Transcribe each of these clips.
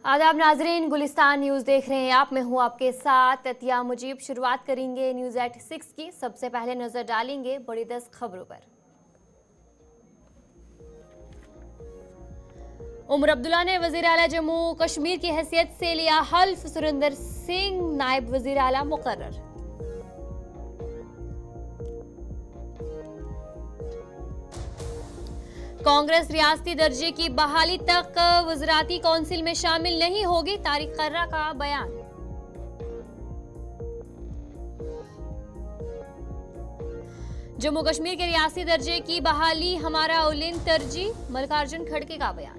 आदाब नाजरीन, गुलिस्तान न्यूज़ देख रहे हैं आप। मैं हूं आपके साथ अतिया मुजीब। शुरुआत करेंगे न्यूज़ एट 6 की। सबसे पहले नजर डालेंगे बड़ी 10 खबरों पर। उमर अब्दुल्ला ने वजीर आला जम्मू कश्मीर की हैसियत से लिया हल्फ। सुरेंद्र सिंह नायब वजीर आला मुकर्रर। कांग्रेस रियासती दर्जे की बहाली तक वज़राती कौंसिल में शामिल नहीं होगी, तारिक कर्रा का बयान। जम्मू कश्मीर के रियासती दर्जे की बहाली हमारा औलिन तरजीह, मल्लिकार्जुन खड़गे का बयान।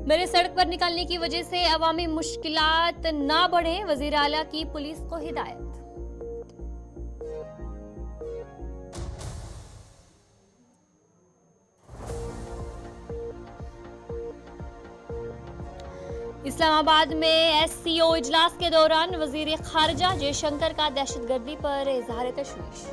मेरे सड़क पर निकलने की वजह से अवामी मुश्किलात ना बढ़े, वजीर आला की पुलिस को हिदायत। इस्लामाबाद में SCO इजलास के दौरान वजीर खारजा जयशंकर का दहशतगर्दी पर इजहार तशवीश।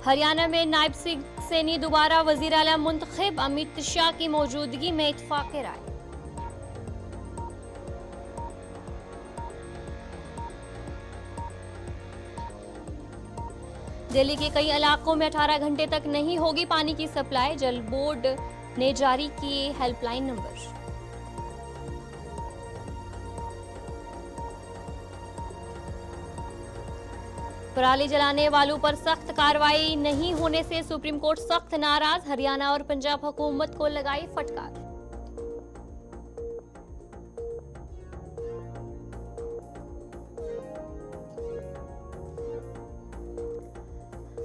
हरियाणा में नायब सिंह सैनी दोबारा वजीर आला मुंतखब, अमित शाह की मौजूदगी में इत्तेफाक राय। दिल्ली के कई इलाकों में 18 घंटे तक नहीं होगी पानी की सप्लाई, जल बोर्ड ने जारी किए हेल्पलाइन नंबर। पराली जलाने वालों पर सख्त कार्रवाई नहीं होने से सुप्रीम कोर्ट सख्त नाराज, हरियाणा और पंजाब हुकूमत को लगाई फटकार।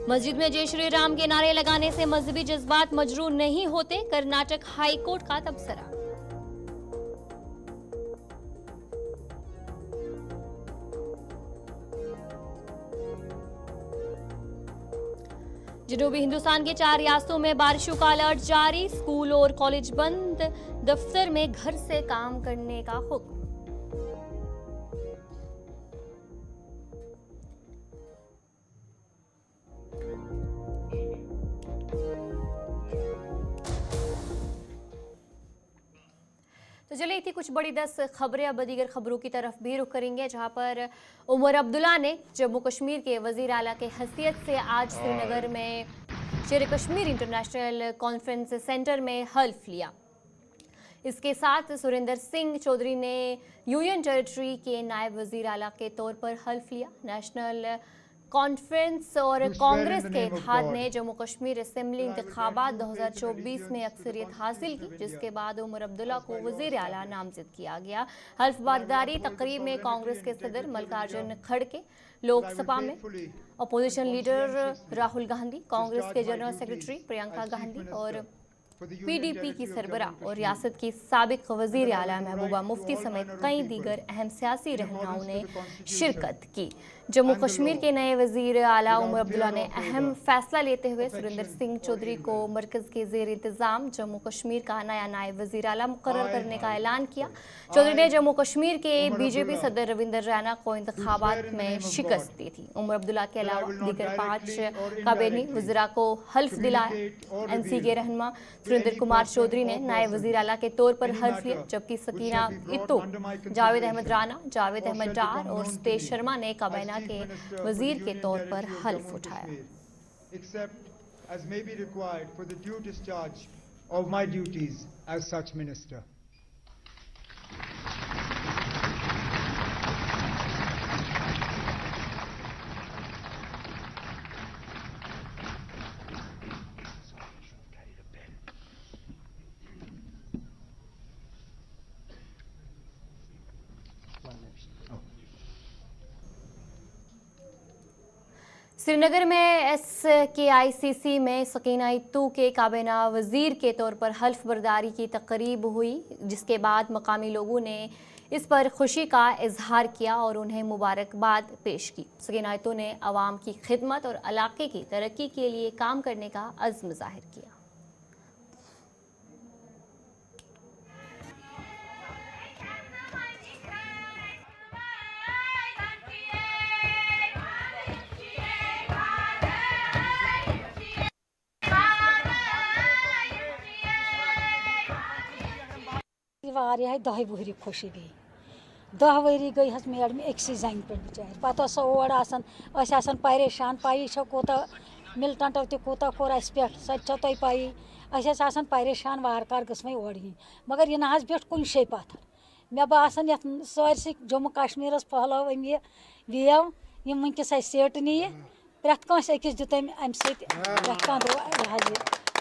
मस्जिद में जय श्री राम के नारे लगाने से मजहबी जज्बात मजरूह नहीं होते, कर्नाटक हाई कोर्ट का तबसरा। जनूबी हिंदुस्तान के 4 रियासतों में बारिशों का अलर्ट जारी, स्कूल और कॉलेज बंद, दफ्तर में घर से काम करने का हुक्म। तो चलिए थी कुछ बड़ी 10 खबरें। अब दीगर खबरों की तरफ भी रुख करेंगे, जहां पर उमर अब्दुल्ला ने जम्मू कश्मीर के वजीर आला के हैसियत से आज श्रीनगर में शेर कश्मीर इंटरनेशनल कॉन्फ्रेंस सेंटर में हल्फ लिया। इसके साथ सुरेंद्र सिंह चौधरी ने यूनियन टेरिटरी के नायब वजीर आला के तौर पर हल्फ लिया। नेशनल कॉन्फ्रेंस और कांग्रेस के इत्तेहाद ने जम्मू कश्मीर असेंबली इंतखाबात 2024 में अक्सरियत हासिल की, जिसके बाद उमर अब्दुल्ला को वजीर आला नामजद किया गया। हल्फ बर्दारी तकरीब में कांग्रेस के सदर मल्लिकार्जुन खड़गे, लोकसभा में अपोजिशन लीडर राहुल गांधी, कांग्रेस के जनरल सेक्रेटरी प्रियंका गांधी और PDP की सरबराह और रियासत की साबिक वजीर आला महबूबा मुफ्ती समेत कई दीगर अहम सियासी रहनुमाओं ने शिरकत की। जम्मू कश्मीर के नए वजीर आला उमर अब्दुल्ला ने अहम फैसला लेते हुए सुरेंद्र सिंह चौधरी को मरकज के जेर इंतजाम जम्मू कश्मीर का नया नायब वजीर आला मुकर्रर करने का ऐलान किया। चौधरी ने जम्मू कश्मीर के BJP सदर रविंदर रैना को इंतखाबात में शिकस्त दी थी। उमर अब्दुल्ला के अलावा दीगर 5 काबीना वज़रा को हल्फ दिलाया। NC के रहनुमा सुरेंद्र कुमार चौधरी ने नायब वजीर आला के तौर पर हल्फ लिया, जबकि सकीना इत्तू, जावेद अहमद राना, जावेद अहमद डार और सुतेश शर्मा ने काबीना के वजीर के तौर पर हल्फ उठाया। श्रीनगर में SKICC में सकीना इत्तू के काबीना वजीर के तौर पर हल्फ बर्दारी की तकरीब हुई, जिसके बाद मकामी लोगों ने इस पर खुशी का इजहार किया और उन्हें मुबारकबाद पेश की। सकीनायतों ने अवाम की खिदमत और इलाके की तरक्की के लिए काम करने का अज़्म ज़ाहिर किया। वारियाह 10 वहरी खुशी गई 10 वहरी गई हस मैडम एक्सी जंग पे बिचार पता सो ओर आसान परेशान पाई कोता मिलिटेंटो तह कूत कोर अस पे सो तुम पाई आसान परेशान वारकार गई ओर मगर यह ना पे कुन शे पत्थर मे बासान ये सारसी जम्मू कश्मीर फहलो यह वेव यम वनकस सेट नी प्रत अकिस दित अम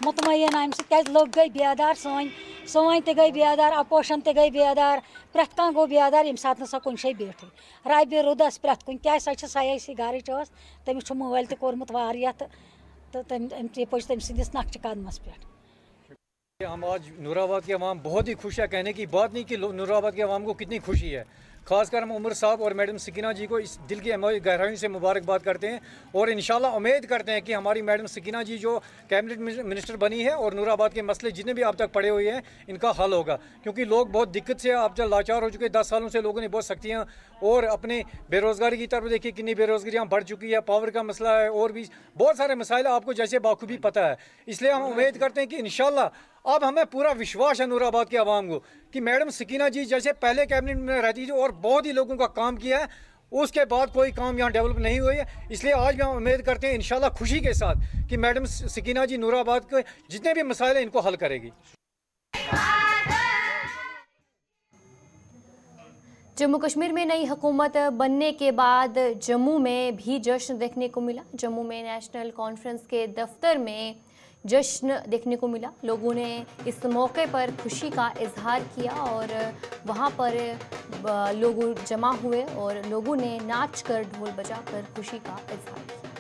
मुतमयन अम क्या लोग गई बेदार सोन तह गई बेदार अपोशन तह गई बेदार प्रत गो बेदार यम सात सो कुन शे बैठ रब रुदस प्रत कुन क्या सो सयासी घर तमिस मोल तह कोर्मुत तो तम पच तम सिंदिस नक्श कदमस पे। हम आज नूराबाद के अवाम बहुत ही खुश है। कहने की बात नहीं कि नूराबाद के अवाम को कितनी खुशी है। खासकर हम उमर साहब और मैडम सकीना जी को इस दिल की गहराई से मुबारकबाद करते हैं और इंशाल्लाह उम्मीद करते हैं कि हमारी मैडम सकीना जी जो कैबिनेट मिनिस्टर बनी है और नूराबाद के मसले जितने भी अब तक पड़े हुए हैं इनका हल होगा, क्योंकि लोग बहुत दिक्कत से अब तक लाचार हो चुके हैं। 10 सालों से लोगों ने बहुत सख्तियाँ और अपने बेरोज़गारी की तरफ देखिए कितनी बेरोज़गारियाँ बढ़ चुकी है, पावर का मसला है और भी बहुत सारे मसाइल आपको जैसे बाखूबी पता है। इसलिए हम उम्मीद करते हैं कि इंशाल्लाह अब हमें पूरा विश्वास है नूराबाद के अवाम को कि मैडम सकीना जी जैसे पहले कैबिनेट में रहती थी और बहुत ही लोगों का काम किया है, उसके बाद कोई काम यहाँ डेवलप नहीं हुई है। इसलिए आज भी हम उम्मीद करते हैं इंशाल्लाह खुशी के साथ कि मैडम सकीना जी नूराबाद के जितने भी मसाइल हैं इनको हल करेगी। जम्मू कश्मीर में नई हुकूमत बनने के बाद जम्मू में भी जश्न देखने को मिला। जम्मू में नेशनल कॉन्फ्रेंस के दफ्तर में जश्न देखने को मिला। लोगों ने इस मौके पर खुशी का इजहार किया और वहां पर लोग जमा हुए और लोगों ने नाच कर ढोल बजाकर खुशी का इजहार किया।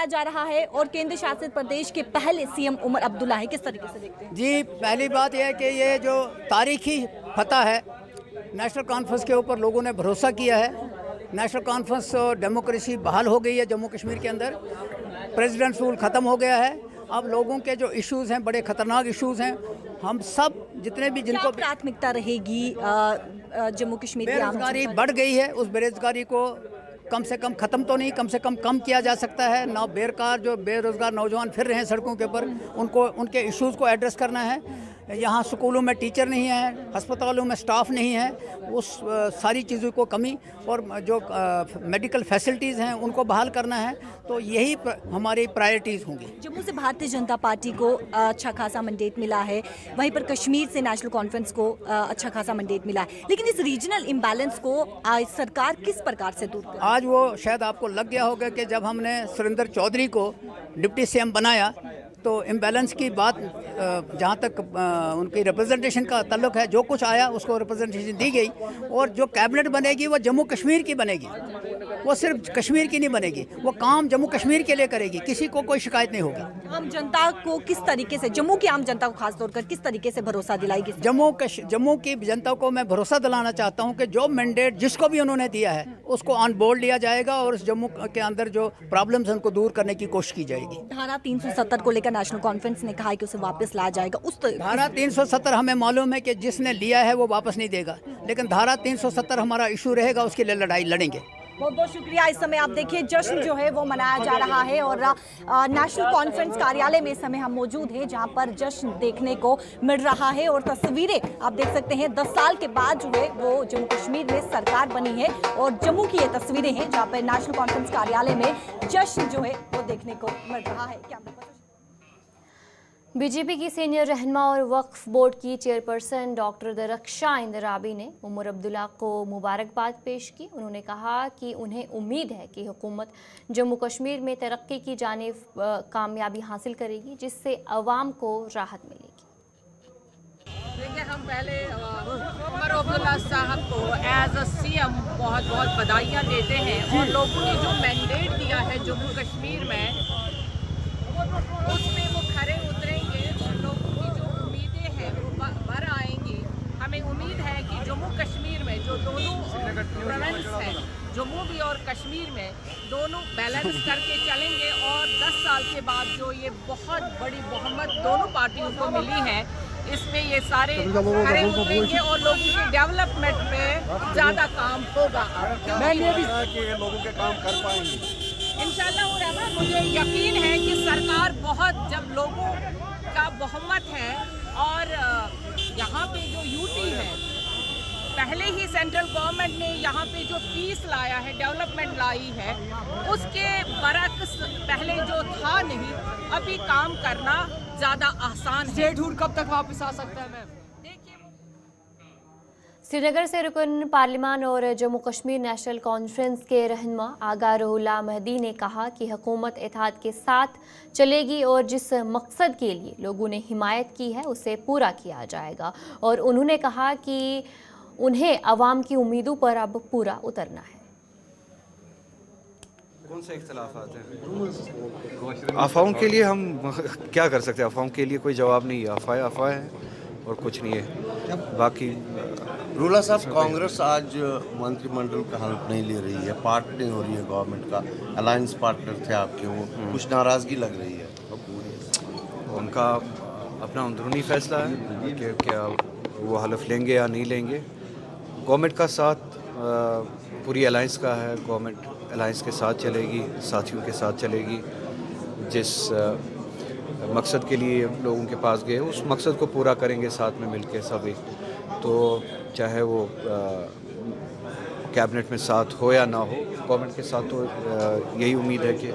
जा रहा है और केंद्र शासित प्रदेश के पहले सीएम उमर अब्दुल्ला है, किस तरीके से देखते हैं? जी, पहली बात यह है कि ये जो तारीखी फतह है, नेशनल कॉन्फ्रेंस के ऊपर लोगों ने भरोसा किया है। नेशनल कॉन्फ्रेंस डेमोक्रेसी बहाल हो गई है जम्मू कश्मीर के अंदर, प्रेसिडेंट रूल ख़त्म हो गया है। अब लोगों के जो इश्यूज़ हैं बड़े ख़तरनाक इश्यूज़ हैं। हम सब जितने भी जिनको प्राथमिकता रहेगी जम्मू कश्मीर की बेरोजगारी बढ़ गई है, उस बेरोजगारी को कम से कम ख़त्म तो नहीं, कम से कम किया जा सकता है। ना बेकार जो बेरोज़गार नौजवान फिर रहे हैं सड़कों के ऊपर, उनको उनके इश्यूज़ को एड्रेस करना है। यहाँ स्कूलों में टीचर नहीं है, अस्पतालों में स्टाफ नहीं है, उस सारी चीज़ों को कमी और जो मेडिकल फैसिलिटीज़ हैं उनको बहाल करना है। तो यही हमारी प्रायोरिटीज़ होंगी। जम्मू से भारतीय जनता पार्टी को अच्छा खासा मैंडेट मिला है, वहीं पर कश्मीर से नेशनल कॉन्फ्रेंस को अच्छा खासा मैंडेट मिला है, लेकिन इस रीजनल इम्बैलेंस को सरकार किस प्रकार से दूर करे? आज वो शायद आपको लग गया होगा कि जब हमने सुरेंद्र चौधरी को डिप्टी सीएम बनाया तो इम्बैलेंस की बात जहाँ तक उनकी रिप्रेजेंटेशन का ताल्लुक है, जो कुछ आया उसको रिप्रेजेंटेशन दी गई, और जो कैबिनेट बनेगी वो जम्मू कश्मीर की बनेगी, वो सिर्फ कश्मीर की नहीं बनेगी, वो काम जम्मू कश्मीर के लिए करेगी, किसी को कोई शिकायत नहीं होगी। आम जनता को किस तरीके से, जम्मू की आम जनता को खासतौर कर किस तरीके से भरोसा दिलाएगी? जम्मू की जनता को मैं भरोसा दिलाना चाहता हूँ कि जो मैंडेट जिसको भी उन्होंने दिया है उसको ऑन बोर्ड लिया जाएगा और उस जम्मू के अंदर जो प्रॉब्लम्स हैं उनको दूर करने की कोशिश की जाएगी। धारा 370 को लेकर नेशनल कॉन्फ्रेंस ने कहा है कि उसे वापस लाया जाएगा। धारा 370 हमें मालूम है कि जिसने लिया है वो वापस नहीं देगा, लेकिन धारा 370 हमारा इशू रहेगा, उसके लिए लड़ाई लड़ेंगे। बहुत बहुत शुक्रिया। इस समय आप देखिए जश्न जो है वो मनाया जा रहा है और नेशनल कॉन्फ्रेंस कार्यालय में इस समय हम मौजूद हैं जहां पर जश्न देखने को मिल रहा है और तस्वीरें आप देख सकते हैं 10 साल के बाद जो है वो जम्मू कश्मीर में सरकार बनी है और जम्मू की ये तस्वीरें हैं जहां पर नेशनल कॉन्फ्रेंस कार्यालय में जश्न जो है वो देखने को मिल रहा है। बीजेपी की सीनियर रहनुमा और वक्फ बोर्ड की चेयरपर्सन डॉक्टर दरख्शां इंदराबी ने उमर अब्दुल्ला को मुबारकबाद पेश की। उन्होंने कहा कि उन्हें उम्मीद है कि हुकूमत जम्मू कश्मीर में तरक्की की जानिब कामयाबी हासिल करेगी, जिससे अवाम को राहत मिलेगी। देखिए, हम पहले उमर अब्दुल्ला साहब को एज अ सीएम बहुत बहुत बधाइयाँ देते हैं और लोगों ने जो मैंडेट दिया है जम्मू कश्मीर में उसमें वो खरे उतरेंगे और लोगों की जो उम्मीदें हैं वो भर आएंगी। हमें उम्मीद है कि जम्मू कश्मीर में जो दोनों प्रोविंस हैं, जम्मू भी और कश्मीर में, दोनों बैलेंस करके चलेंगे और 10 साल के बाद जो ये बहुत बड़ी बहुमत दोनों पार्टियों को मिली है, इसमें ये सारे खरे उतरेंगे और लोगों के डेवलपमेंट में ज़्यादा काम होगा। मैं ये भी कि लोगों के काम कर पाएंगे इंशाअल्लाह रहमान। मुझे यकीन है कि सरकार बहुत, जब लोगों का बहुमत है और यहाँ पे जो यूटी है, पहले ही सेंट्रल गवर्नमेंट ने यहाँ पे जो पीस लाया है, डेवलपमेंट लाई है, उसके बरक्स पहले जो था नहीं, अभी काम करना ज़्यादा आसान है। स्टेटहुड कब तक वापस आ सकता है मैम? श्रीनगर से रुकन पार्लिमान और जम्मू कश्मीर नेशनल कॉन्फ्रेंस के रहनुमा आगा रुहुल्लाह महदी ने कहा कि हुकूमत इत्तेहाद के साथ चलेगी और जिस मकसद के लिए लोगों ने हिमायत की है उसे पूरा किया जाएगा। और उन्होंने कहा कि उन्हें अवाम की उम्मीदों पर अब पूरा उतरना है। कौन से इख्तिलाफात हैं? अफवाहों के लिए हम क्या कर सकते हैं? अफवाहों के लिए कोई जवाब नहीं है। अफवाह है और कुछ नहीं है। बाकी रुहुल्लाह साहब, कांग्रेस आज मंत्रिमंडल का हेल्प नहीं ले रही है, पार्ट नहीं हो रही है गवर्नमेंट का, अलायंस पार्टनर थे आपके, वो कुछ नाराज़गी लग रही है। उनका अपना अंदरूनी फैसला है कि क्या वो हलफ लेंगे या नहीं लेंगे। गवर्नमेंट का साथ पूरी अलायंस का है, गवर्नमेंट अलायंस के साथ चलेगी, साथियों के साथ चलेगी। जिस मकसद के लिए लोगों के पास गए उस मकसद को पूरा करेंगे साथ में मिलके सभी। तो चाहे वो कैबिनेट में साथ हो या ना हो, गवर्नमेंट के साथ तो यही उम्मीद है कि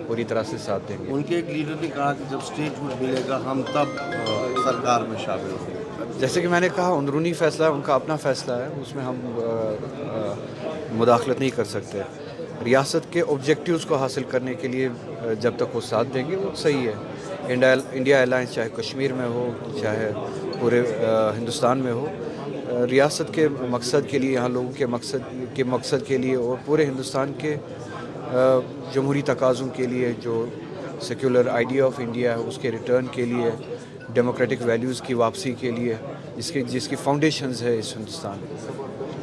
पूरी तरह से साथ देंगे। उनके एक लीडर ने कहा कि जब स्टेटहुड मिलेगा हम तब सरकार में शामिल होंगे। जैसे कि मैंने कहा, अंदरूनी फैसला है, उनका अपना फैसला है, उसमें हम मुदाखलत नहीं कर सकते। रियासत के ऑब्जेक्टिव्स को हासिल करने के लिए जब तक वो साथ देंगे वो सही है। इंडिया अलायंस चाहे कश्मीर में हो, चाहे पूरे हिंदुस्तान में हो, रियासत के मकसद के लिए, यहाँ लोगों के मकसद के लिए और पूरे हिंदुस्तान के जमहूरी तकाज़ों के लिए, जो सेक्युलर आइडिया ऑफ इंडिया है उसके रिटर्न के लिए, डेमोक्रेटिक वैल्यूज़ की वापसी के लिए, जिसकी फाउंडेशंस है इस हिंदुस्तान,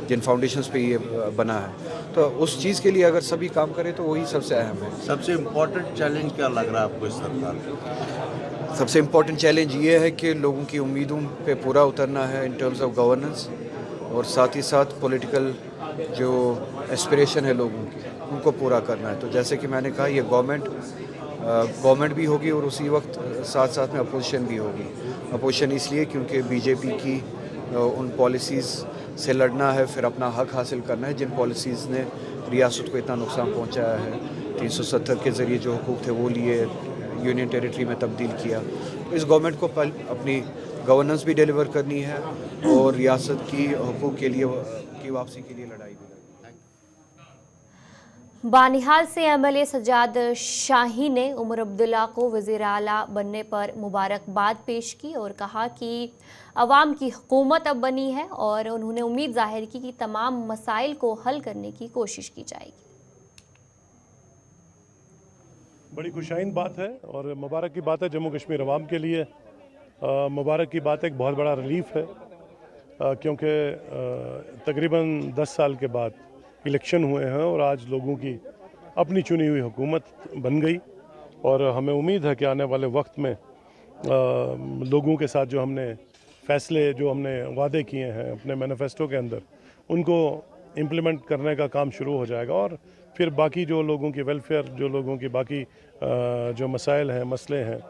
जिन फाउंडेशंस पे ये बना है, तो उस चीज़ के लिए अगर सभी काम करें तो वही सबसे अहम है। सबसे इम्पोर्टेंट चैलेंज क्या लग रहा है आपको इस सरकार? सबसे इम्पोर्टेंट चैलेंज ये है कि लोगों की उम्मीदों पे पूरा उतरना है इन टर्म्स ऑफ गवर्नेंस, और साथ ही साथ पॉलिटिकल जो एस्पिरेशन है लोगों की उनको पूरा करना है। तो जैसे कि मैंने कहा, ये गवर्नमेंट भी होगी और उसी वक्त साथ साथ में अपोजिशन भी होगी। अपोजिशन इसलिए क्योंकि बीजेपी की उन पॉलिसीज़ से लड़ना है, फिर अपना हक हासिल करना है जिन पॉलिसीज़ ने रियासत को इतना नुकसान पहुंचाया है। 370 के ज़रिए जो हुकूक थे वो लिए, यूनियन टेरिटरी में तब्दील किया। तो इस गवर्नमेंट को अपनी गवर्नेंस भी डिलीवर करनी है और रियासत की हुकूक के लिए की वापसी के लिए लड़ाई भी लड़नी है। बानिहाल से एमएलए सज्जाद शाही ने उमर अब्दुल्ला को वज़ीर आला बनने पर मुबारकबाद पेश की और कहा कि अवाम की हुकूमत अब बनी है और उन्होंने उम्मीद जाहिर की कि तमाम मसाइल को हल करने की कोशिश की जाएगी। बड़ी खुशाइन बात है और मुबारक की बात है जम्मू कश्मीर अवाम के लिए। मुबारक की बात एक बहुत बड़ा रिलीफ है क्योंकि तकरीबन 10 साल के बाद इलेक्शन हुए हैं और आज लोगों की अपनी चुनी हुई हुकूमत बन गई और हमें उम्मीद है कि आने वाले वक्त में लोगों के साथ जो हमने फैसले जो हमने वादे किए हैं अपने मैनिफेस्टो के अंदर उनको इम्प्लीमेंट करने का काम शुरू हो जाएगा और फिर बाकी जो लोगों की वेलफेयर, जो लोगों की बाकी जो मसाइल हैं, मसले हैं,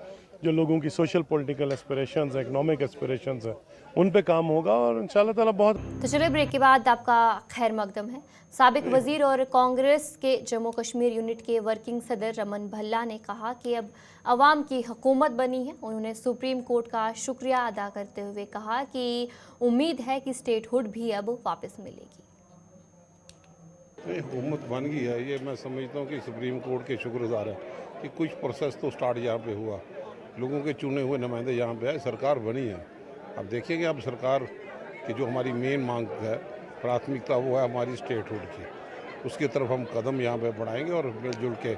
जो लोगों की social political aspirations, economic aspirations हैं, उन पे काम होगा और इंशाल्लाह ताला बहुत। तो चलिए ब्रेक के बाद आपका खैर मकदम है। साबिक वजीर और कांग्रेस के जम्मू कश्मीर यूनिट के वर्किंग सदर रमन भल्ला ने कहा कि अब अवाम की हुकूमत बनी है। उन्होंने सुप्रीम कोर्ट का शुक्रिया अदा करते हुए कहा कि उम्मीद है कि स्टेटहुड भी अब वापस मिलेगी। हुकूमत बन गई है, ये मैं समझता हूँ कि सुप्रीम कोर्ट के शुक्रगुजार है कि कुछ प्रोसेस तो स्टार्ट यहाँ पे हुआ, लोगों के चुने हुए नुमाइंदे यहाँ पे आए, सरकार बनी है। अब देखिए कि अब सरकार की जो हमारी मेन मांग है, प्राथमिकता, वो है हमारी स्टेटहुड की, उसकी तरफ हम कदम यहाँ पे बढ़ाएंगे और मिलजुल के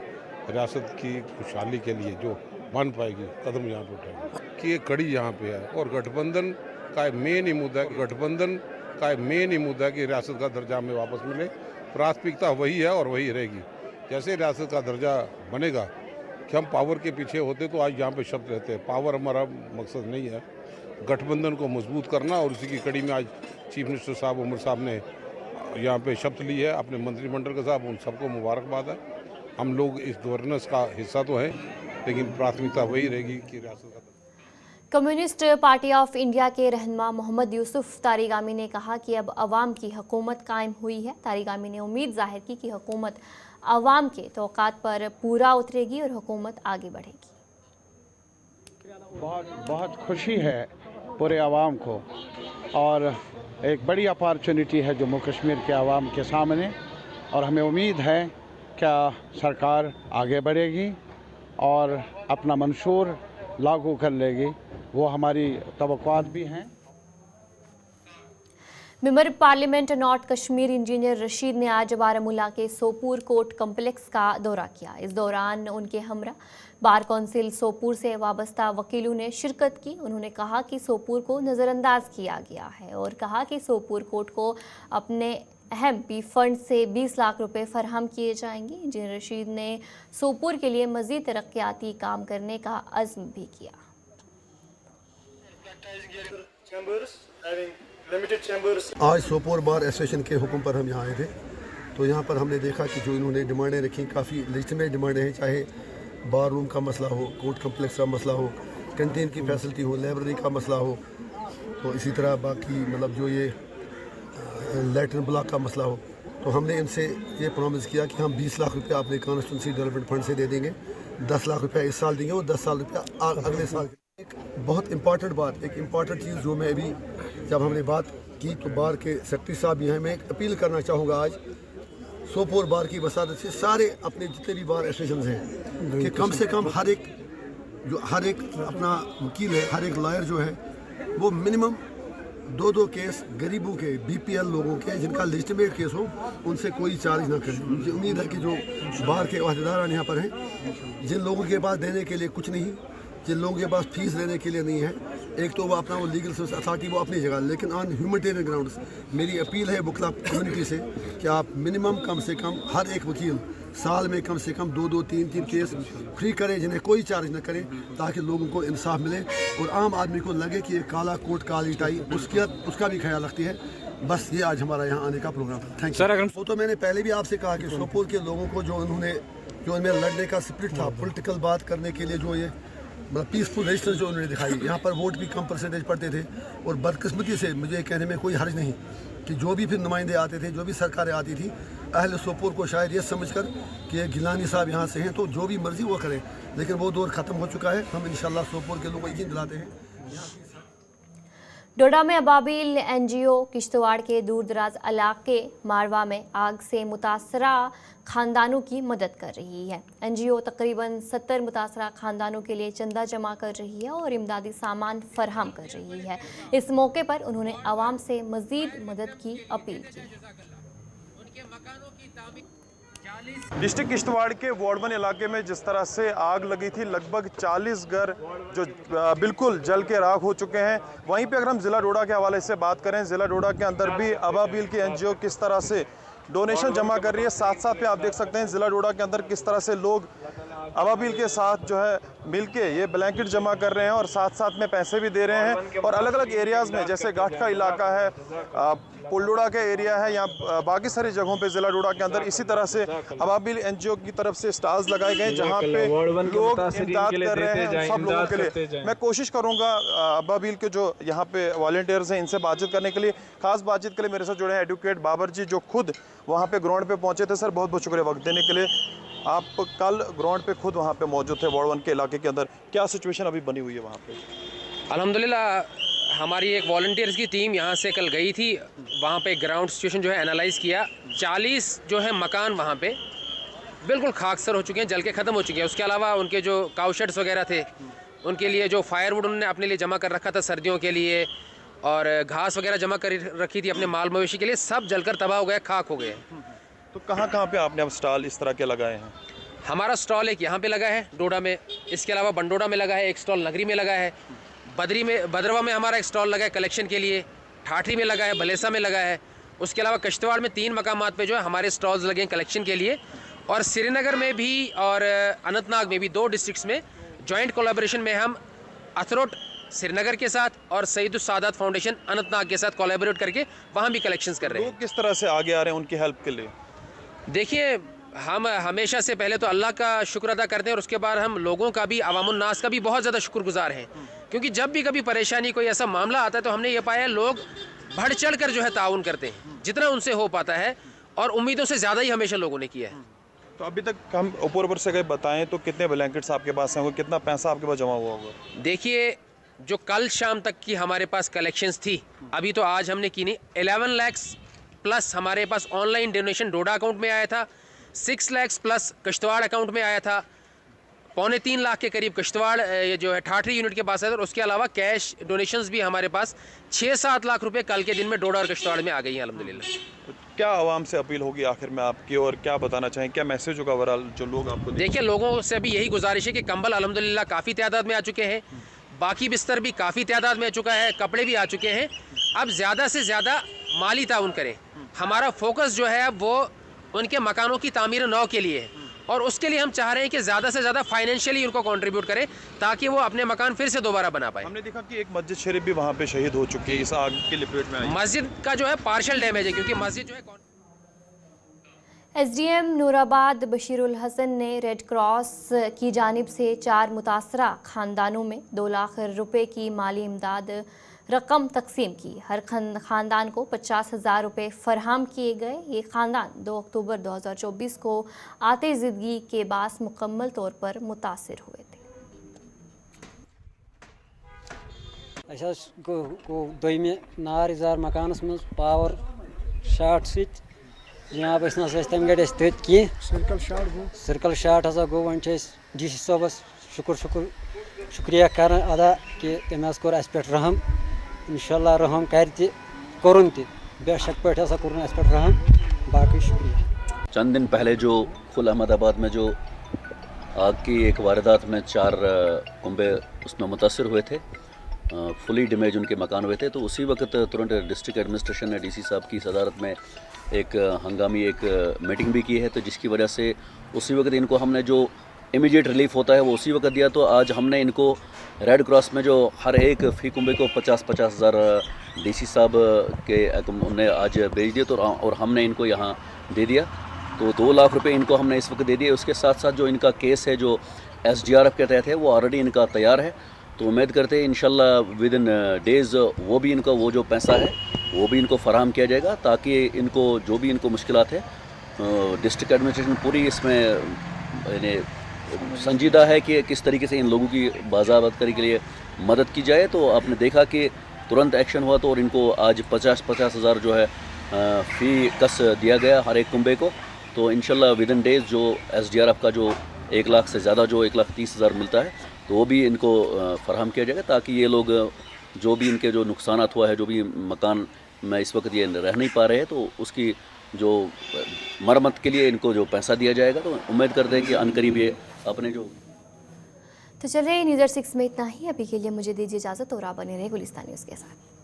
रियासत की खुशहाली के लिए जो बन पाएगी कदम यहाँ पे उठाएंगे कि ये कड़ी यहाँ पे है। और गठबंधन का मेन ही मुद्दा है कि रियासत का दर्जा हमें वापस मिले। प्राथमिकता वही है और वही रहेगी। जैसे रियासत का दर्जा बनेगा कि हम पावर के पीछे होते तो आज यहाँ पे शब्द रहते हैं। पावर हमारा मकसद नहीं है, गठबंधन को मजबूत करना और उसी की कड़ी में आज चीफ मिनिस्टर साहब उमर साहब ने यहाँ पे शपथ ली है अपने मंत्रिमंडल के साथ, उन सबको मुबारकबाद है। हम लोग इस गवर्नेंस का हिस्सा तो हैं, लेकिन प्राथमिकता वही रहेगी कि रियासत का। कम्युनिस्ट पार्टी ऑफ इंडिया के रहनुमा मोहम्मद यूसुफ तारिगामी ने कहा कि अब अवाम की हुकूमत कायम हुई है। तारिगामी ने उम्मीद जाहिर की कि हुकूमत अवाम के तौक़ात पर पूरा उतरेगी और हुकूमत आगे बढ़ेगी। बहुत खुशी है पूरे अवाम को और एक बड़ी अपॉर्चुनिटी है जम्मू कश्मीर के अवाम के सामने और हमें उम्मीद है क्या सरकार आगे बढ़ेगी और अपना मंशूर लागू कर लेगी, वो हमारी तवक्कुआत भी हैं। Member parliament north Kashmir engineer Rashid ने आज बारामूला के सोपुर कोर्ट कम्प्लेक्स का दौरा किया। इस दौरान उनके हमरा बार कौंसिल सोपुर से वाबस्ता वकीलों ने शिरकत की। उन्होंने कहा कि सोपुर को नज़रअंदाज किया गया है और कहा कि सोपुर कोर्ट को अपने अहम पी फंड से 20 लाख रुपए फराहम किए जाएंगे। इंजीनियर रशीद ने सोपुर के लिए मज़ीद तरक्याती काम करने का अज़्म भी किया। आज सोपोर बार एसोसिएशन के हुक्म पर हम यहाँ आए थे, तो यहाँ पर हमने देखा कि जो इन्होंने डिमांडें रखी काफ़ी लेजिटिमेट डिमांडें हैं, चाहे बार रूम का मसला हो, कोर्ट कम्प्लेक्स का मसला हो, कैंटीन की फैसिलिटी हो, लाइब्रेरी का मसला हो, तो इसी तरह बाकी मतलब जो ये लैट्रिन ब्लॉक का मसला हो, तो हमने इनसे ये प्रॉमिस किया कि हम 20 लाख रुपया अपने कॉन्स्टिट्यूंसी डेवलपमेंट फंड से दे देंगे, 10 लाख रुपया इस साल देंगे और 10 लाख रुपया अगले साल। एक बहुत इम्पॉर्टेंट बात, एक इम्पॉर्टेंट चीज़ जो मैं अभी जब हमने बात की तो बार के सेक्रेटरी साहब भी हैं, मैं एक अपील करना चाहूँगा आज सोपोर बार की वसादत से सारे अपने जितने भी बार एसोसिएशन हैं कि कम से कम हर एक अपना वकील है, हर एक लॉयर जो है वो मिनिमम 2 केस गरीबों के, बीपीएल लोगों के जिनका लेजिटिमेट केस हो, उनसे कोई चार्ज ना करें। मुझे उम्मीद है कि जो बार के अहदेदार यहाँ पर हैं, जिन लोगों के पास देने के लिए कुछ नहीं, जिन लोगों के पास फीस देने के लिए नहीं है, एक तो वो अपना वो लीगल सर्विस अथॉरिटी वो अपनी जगह, लेकिन ऑन ह्यूमैनिटेरियन ग्राउंड्स मेरी अपील है बुकला कम्युनिटी से कि आप मिनिमम कम से कम हर एक वकील साल में कम से कम 2-2, 3-3 केस फ्री करें, जिन्हें कोई चार्ज न करें, ताकि लोगों को इंसाफ मिले और आम आदमी को लगे कि ये काला कोट काली टाई उसका भी ख्याल रखती है। बस ये आज हमारा यहाँ आने का प्रोग्राम था। Thank you. वो तो मैंने पहले भी आपसे कहा कि सोपोर के लोगों को जो उनमें लड़ने का स्पिरिट था, पॉलिटिकल बात करने के लिए जो ये मतलब पीसफुल रेजिस्टेंस जो उन्होंने दिखाई, यहाँ पर वोट भी कम परसेंटेज पड़ते थे और बदकिस्मती से मुझे कहने में कोई हर्ज नहीं कि जो भी फिर नुमाइंदे आते थे, जो भी सरकारें आती थी, अहले सोपोर को शायद ये समझकर कि ये गिलानी साहब यहाँ से हैं तो जो भी मर्जी वो करें, लेकिन वो दौर ख़त्म हो चुका है। हम इंशाल्लाह सोपोर के लोगों को यकीन दिलाते हैं। डोडा में अबाबिल एनजीओ किश्तवाड़ के दूरदराज इलाके मारवा में आग से मुतासरा खानदानों की मदद कर रही है। एनजीओ तकरीबन 70 मुतासरा खानदानों के लिए चंदा जमा कर रही है और इमदादी सामान फराहम कर रही है। इस मौके पर उन्होंने आवाम से मजीद मदद की अपील की। डिस्ट्रिक्ट किश्तवाड़ के वार्ड 1 इलाके में जिस तरह से आग लगी थी, लगभग 40 घर जो बिल्कुल जल के राख हो चुके हैं। वहीं पे अगर हम ज़िला डोडा के हवाले से बात करें, ज़िला डोडा के अंदर भी अबाबिल की एनजीओ किस तरह से डोनेशन जमा कर रही है, साथ साथ पे आप देख सकते हैं ज़िला डोडा के अंदर किस तरह से लोग अबाबिल के साथ जो है मिलके ये ब्लैंकेट जमा कर रहे हैं और साथ साथ में पैसे भी दे रहे हैं। और अलग अलग एरियाज़ में, जैसे घाट का इलाका है, पुलडोडा का एरिया है, या बाकी सारी जगहों पे ज़िला डोडा के अंदर इसी तरह से अबाबिल एनजीओ की तरफ से स्टॉल्स लगाए गए जहां पे लोग इमदाद कर रहे हैं सब लोगों के लिए। मैं कोशिश करूंगा अबाबिल के जो यहाँ पे वॉलंटियर्स हैं इनसे बातचीत करने के लिए। खास बातचीत के लिए मेरे साथ जुड़े हैं एडवोकेट बाबर जी, जो खुद वहाँ पे ग्राउंड पे पहुँचे थे। सर, बहुत बहुत शुक्रिया वक्त देने के लिए। आप कल ग्राउंड पे खुद वहाँ पे मौजूद थे वार्ड 1 के इलाके के अंदर, क्या सिचुएशन अभी बनी हुई है वहाँ पे? अल्हम्दुलिल्लाह हमारी एक वॉलंटियर्स की टीम यहाँ से कल गई थी, वहाँ पे ग्राउंड सिचुएशन जो है एनालाइज़ किया। 40 जो है मकान वहाँ पे बिल्कुल खाकसर हो चुके हैं, जल के ख़त्म हो चुके हैं। उसके अलावा उनके जो काउ शेड्स वगैरह थे, उनके लिए जो फायरवुड उन्होंने अपने लिए जमा कर रखा था सर्दियों के लिए, और घास वगैरह जमा कर रखी थी अपने माल मवेशी के लिए, सब जलकर तबाह हो गए, खाक हो गए। तो कहाँ कहाँ पे आपने अब स्टॉल इस तरह के लगाए हैं? हमारा स्टॉल एक यहाँ पे लगा है डोडा में, इसके अलावा बंडोडा में लगा है, एक स्टॉल नगरी में लगा है, बदरवा में हमारा एक स्टॉल लगा है कलेक्शन के लिए, ठाठरी में लगा है, भलेसा में लगा है। उसके अलावा किश्तवाड़ में 3 मकामात पे जो है हमारे स्टॉल्स लगे हैं कलेक्शन के लिए। और श्रीनगर में भी और अनंतनाग में भी 2 डिस्ट्रिक्ट्स में जॉइंट कोलैबोरेशन में हम अथरोट श्रीनगर के साथ और सईद सादात फाउंडेशन अनंतनाग के साथ कोलैबोरेट करके वहाँ भी कलेक्शंस कर रहे हैं। लोग किस तरह से आगे आ रहे हैं उनकी हेल्प के लिए? देखिए, हम हमेशा से पहले तो अल्लाह का शुक्र अदा करते हैं और उसके बाद हम लोगों का भी, अवामुन नास का भी बहुत ज़्यादा शुक्रगुजार हैं। क्योंकि जब भी कभी परेशानी, कोई ऐसा मामला आता है तो हमने ये पाया लोग बढ़ चढ़ कर जो है ताउन करते हैं जितना उनसे हो पाता है, और उम्मीदों से ज़्यादा ही हमेशा लोगों ने किया है। तो अभी तक हम ऊपर से अगर बताएं तो कितने ब्लैंकेट्स आपके पास हैं, कितना पैसा आपके पास जमा हुआ होगा? देखिए, जो कल शाम तक की हमारे पास कलेक्शंस थी, अभी तो आज हमने की नहीं, 11 लाख प्लस हमारे पास ऑनलाइन डोनेशन डोडा अकाउंट में आया था, 6 लाख प्लस किश्तवाड़ अकाउंट में आया था, 2.25 लाख के करीब किश्तवाड़ ये जो है ठाठरी यूनिट के पास है, और उसके अलावा कैश डोनेशंस भी हमारे पास 6-7 लाख रुपए कल के दिन में डोडा और किश्तवाड़ में आ गई हैं अल्हम्दुलिल्लाह। तो क्या आवाम से अपील होगी आखिर में आपकी, और क्या बताना चाहें, क्या मैसेज होगा ओवरऑल जो लोग आपको? देखिए, लोगों से अभी यही गुजारिश है कि कंबल अल्हम्दुलिल्लाह काफ़ी तादाद में आ चुके हैं, बाकी बिस्तर भी काफ़ी तादाद में आ चुका है, कपड़े भी आ चुके हैं। अब ज़्यादा से ज़्यादा माली ताउन करें। हमारा फोकस जो है अब वो उनके मकानों की तामीर नौ के लिए है, और उसके लिए हम चाह रहे हैं कि ज़्यादा से ज़्यादा फाइनेंशियली उनको कंट्रीब्यूट करें ताकि वो अपने मकान फिर से दोबारा बना पाए। हमने देखा कि एक मस्जिद शरीफ भी वहाँ पे शहीद हो चुकी है इस आग की लपेट में। मस्जिद का जो है पार्शियल डैमेज है, क्योंकि मस्जिद जो है एसडीएम नूराबाद बशीरुल हसन ने रेड क्रॉस की जानिब से 4 मुतासरा खानदानों में 2 लाख रुपए की माली इमदाद रकम तकसीम की। हर ख़ानदान को 50,000 रुपये फरहम किए गए। ये ख़ानदान 2 अक्टूबर 2024 को आतिज़दगी के बास मुकम्मल तौर पर मुतासिर हुए थे। दोमे नार इजार मकानस मज पावर शार्ट सत जनाब तम गए तथ कह सर्कल शार्ट हसा गो वन डी सी साहबस शुक्रिया कर अदा कि तम कोर अस पे रहम। इंशाल्लाह रहम कर कोरुन बेशक पे हसा कोरुन अस पे रहम। बाकी शुक्रिया। चंद दिन पहले जो खुल अहमदाबाद में जो आग की एक वारदात में 4 कुंबे उसमें मुतासर हुए थे, फुली डैमेज उनके मकान हुए थे, तो उसी वक्त तुरंत डिस्ट्रिक्ट एडमिनिस्ट्रेशन ने डीसी साहब की सदारत में एक हंगामी एक मीटिंग भी की है, तो जिसकी वजह से उसी वक्त इनको हमने जो इमीडिएट रिलीफ होता है वो उसी वक्त दिया। तो आज हमने इनको रेड क्रॉस में जो हर एक फ़ी कुंबे को 50-50 हज़ार डीसी साहब के उन्हें आज भेज दिया, तो और हमने इनको यहाँ दे दिया। तो 2 लाख रुपए इनको हमने इस वक्त दे दिए। उसके साथ साथ जो इनका केस है जो SDRF के तहत है वो ऑलरेडी इनका तैयार है, तो उम्मीद करते हैं इंशाल्लाह विद इन डेज़ वो भी इनका वो जो पैसा है वो भी इनको फराहम किया जाएगा, ताकि इनको जो भी इनको मुश्किलात है डिस्ट्रिक्ट एडमिनिस्ट्रेशन पूरी इसमें यानी संजीदा है कि किस तरीके से इन लोगों की बाज़ाबतकारी के लिए मदद की जाए। तो आपने देखा कि तुरंत एक्शन हुआ तो और इनको आज 50,000 जो है फ़ी कस दिया गया हर एक कुंबे को। तो इंशाल्लाह विद इन डेज़ जो SDRF का जो 1 लाख से ज़्यादा जो 1,30,000 मिलता है तो वो भी इनको फराहम किया जाएगा, ताकि ये लोग जो भी इनके जो नुकसान हुआ है, जो भी मकान में इस वक्त ये रह नहीं पा रहे हैं, तो उसकी जो मरम्मत के लिए इनको जो पैसा दिया जाएगा। तो उम्मीद करते हैं कि अनकरीब ये अपने जो तो चलिए न्यूज़र 6 में इतना ही। अभी के लिए मुझे दीजिए इजाज़त और आप बने रहे गुलिस्तान न्यूज़ के साथ।